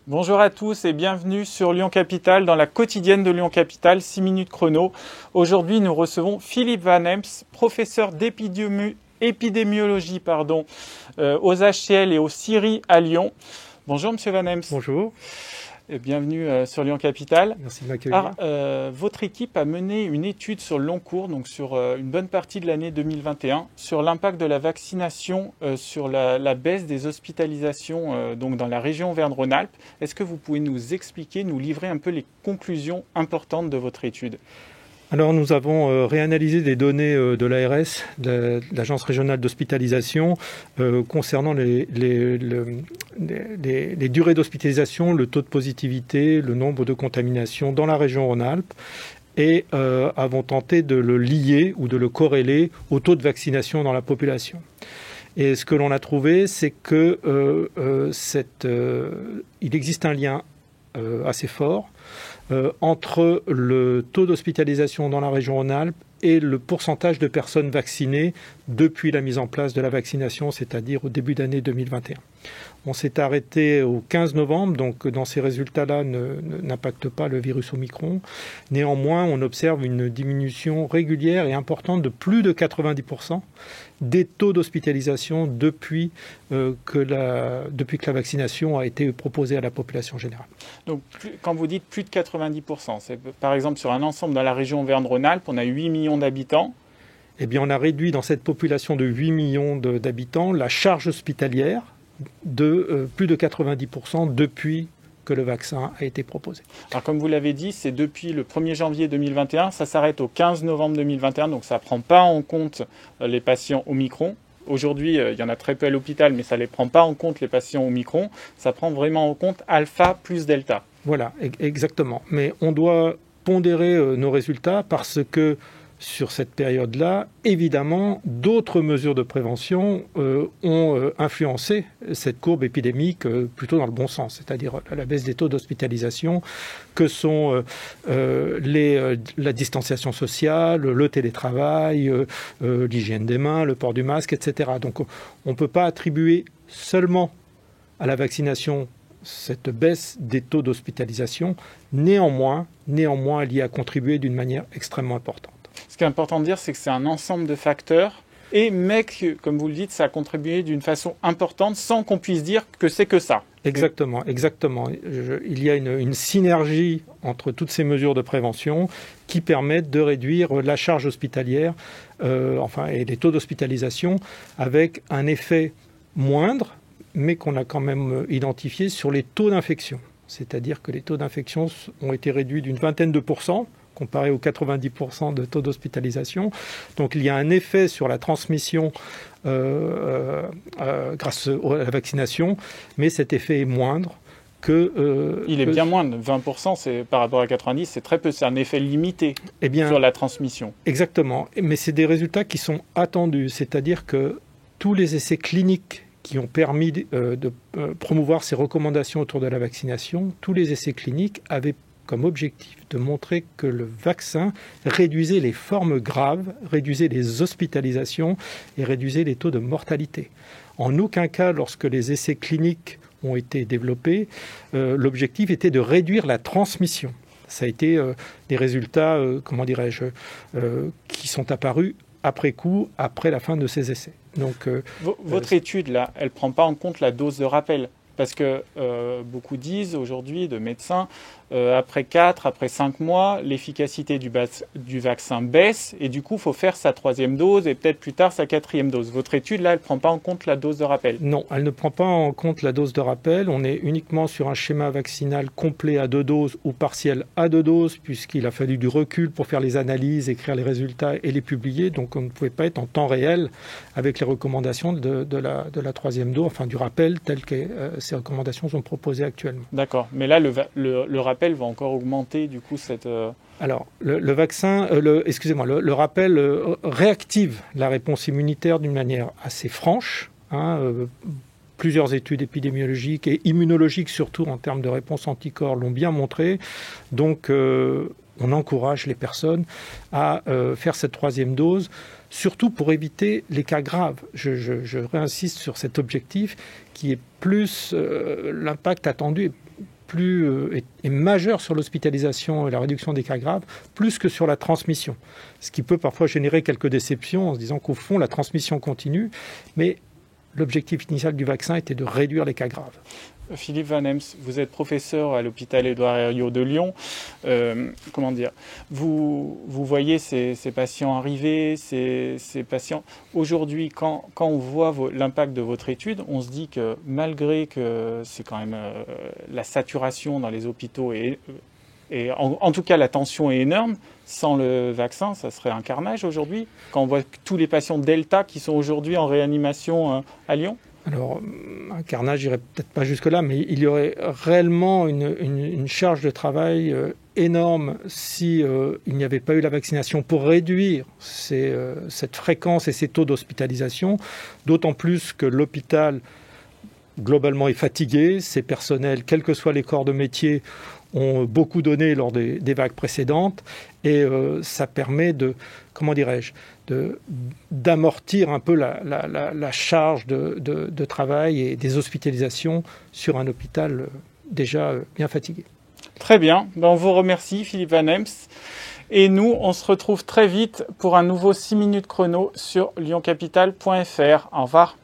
Bonjour à tous et bienvenue sur Lyon Capitale dans la quotidienne de Lyon Capitale, 6 minutes chrono. Aujourd'hui, nous recevons Philippe Van Emps, professeur d'épidémiologie aux HCL et au CIRI à Lyon. Bonjour Monsieur Van Emps. Bonjour. Bienvenue sur Lyon Capitale. Merci de m'accueillir. Votre équipe a mené une étude sur le long cours, donc sur une bonne partie de l'année 2021, sur l'impact de la vaccination sur la baisse des hospitalisations donc dans la région Auvergne-Rhône-Alpes. Est-ce que vous pouvez nous expliquer, nous livrer un peu les conclusions importantes de votre étude ? Alors nous avons réanalysé des données de l'ARS, de l'Agence régionale d'hospitalisation, concernant les durées d'hospitalisation, le taux de positivité, le nombre de contaminations dans la région Rhône-Alpes et avons tenté de le lier ou de le corréler au taux de vaccination dans la population. Et ce que l'on a trouvé, c'est que il existe un lien assez fort entre le taux d'hospitalisation dans la région Rhône-Alpes et le pourcentage de personnes vaccinées depuis la mise en place de la vaccination, c'est-à-dire au début d'année 2021. On s'est arrêté au 15 novembre, donc dans ces résultats-là n'impactent pas le virus Omicron. Néanmoins, on observe une diminution régulière et importante de plus de 90% des taux d'hospitalisation depuis que la vaccination a été proposée à la population générale. Donc, quand vous dites plus de 90%, c'est par exemple sur un ensemble dans la région Auvergne-Rhône-Alpes, on a 8 millions d'habitants. Eh bien, on a réduit dans cette population de 8 millions d'habitants la charge hospitalière de plus de 90% depuis que le vaccin a été proposé. Alors comme vous l'avez dit, c'est depuis le 1er janvier 2021, ça s'arrête au 15 novembre 2021, donc ça ne prend pas en compte les patients Omicron. Aujourd'hui, il y en a très peu à l'hôpital, mais ça ne les prend pas en compte les patients Omicron, ça prend vraiment en compte Alpha plus Delta. Voilà, exactement. Mais on doit pondérer nos résultats parce que sur cette période-là, évidemment, d'autres mesures de prévention ont influencé cette courbe épidémique plutôt dans le bon sens, c'est-à-dire la baisse des taux d'hospitalisation, que sont la distanciation sociale, le télétravail, l'hygiène des mains, le port du masque, etc. Donc on ne peut pas attribuer seulement à la vaccination cette baisse des taux d'hospitalisation. Néanmoins, elle y a contribué d'une manière extrêmement importante. Ce qui est important de dire, c'est que c'est un ensemble de facteurs. Mais comme vous le dites, ça a contribué d'une façon importante sans qu'on puisse dire que c'est que ça. Exactement. Il y a une synergie entre toutes ces mesures de prévention qui permettent de réduire la charge hospitalière et les taux d'hospitalisation avec un effet moindre, mais qu'on a quand même identifié sur les taux d'infection. C'est-à-dire que les taux d'infection ont été réduits d'une vingtaine de pourcents, comparé aux 90% de taux d'hospitalisation. Donc il y a un effet sur la transmission grâce à la vaccination, mais cet effet est moindre que... il est bien moindre, 20%, c'est, par rapport à 90%, c'est très peu, c'est un effet limité sur la transmission. Exactement, mais c'est des résultats qui sont attendus, c'est-à-dire que tous les essais cliniques qui ont permis de promouvoir ces recommandations autour de la vaccination, tous les essais cliniques avaient comme objectif de montrer que le vaccin réduisait les formes graves, réduisait les hospitalisations et réduisait les taux de mortalité. En aucun cas, lorsque les essais cliniques ont été développés, l'objectif était de réduire la transmission. Ça a été des résultats, qui sont apparus après coup, après la fin de ces essais. Donc, votre étude, là, elle ne prend pas en compte la dose de rappel. Parce que beaucoup disent aujourd'hui, de médecins, après 4, après 5 mois, l'efficacité du vaccin baisse et du coup, il faut faire sa 3e dose et peut-être plus tard sa 4e dose. Votre étude, là, elle ne prend pas en compte la dose de rappel? Non, elle ne prend pas en compte la dose de rappel. On est uniquement sur un schéma vaccinal complet à 2 doses ou partiel à 2 doses, puisqu'il a fallu du recul pour faire les analyses, écrire les résultats et les publier. Donc, on ne pouvait pas être en temps réel avec les recommandations de la 3e dose, enfin du rappel tel que ces recommandations sont proposées actuellement. D'accord, mais là, le rappel va encore augmenter du coup cette... Alors, le rappel réactive la réponse immunitaire d'une manière assez franche. Plusieurs études épidémiologiques et immunologiques, surtout en termes de réponse anticorps, l'ont bien montré. Donc, on encourage les personnes à faire cette 3e dose, surtout pour éviter les cas graves. Je réinsiste sur cet objectif qui est plus l'impact attendu est majeur sur l'hospitalisation et la réduction des cas graves, plus que sur la transmission. Ce qui peut parfois générer quelques déceptions en se disant qu'au fond, la transmission continue, mais l'objectif initial du vaccin était de réduire les cas graves. Philippe Van Heems, vous êtes professeur à l'hôpital Édouard Herriot de Lyon. Vous voyez ces patients arriver, ces patients. Aujourd'hui, quand on voit l'impact de votre étude, on se dit que malgré que c'est quand même la saturation dans les hôpitaux et en tout cas la tension est énorme, sans le vaccin, ça serait un carnage aujourd'hui. Quand on voit tous les patients Delta qui sont aujourd'hui en réanimation à Lyon. Alors, un carnage, j'irai peut-être pas jusque-là, mais il y aurait réellement une charge de travail énorme si il n'y avait pas eu la vaccination pour réduire cette fréquence et ces taux d'hospitalisation, d'autant plus que l'hôpital, globalement, est fatigué. Ses personnels, quels que soient les corps de métier, ont beaucoup donné lors des vagues précédentes, et ça permet d'amortir un peu la charge de travail et des hospitalisations sur un hôpital déjà bien fatigué. Très bien, on vous remercie Philippe Van Heems, et nous on se retrouve très vite pour un nouveau 6 minutes chrono sur lyoncapital.fr. Au revoir.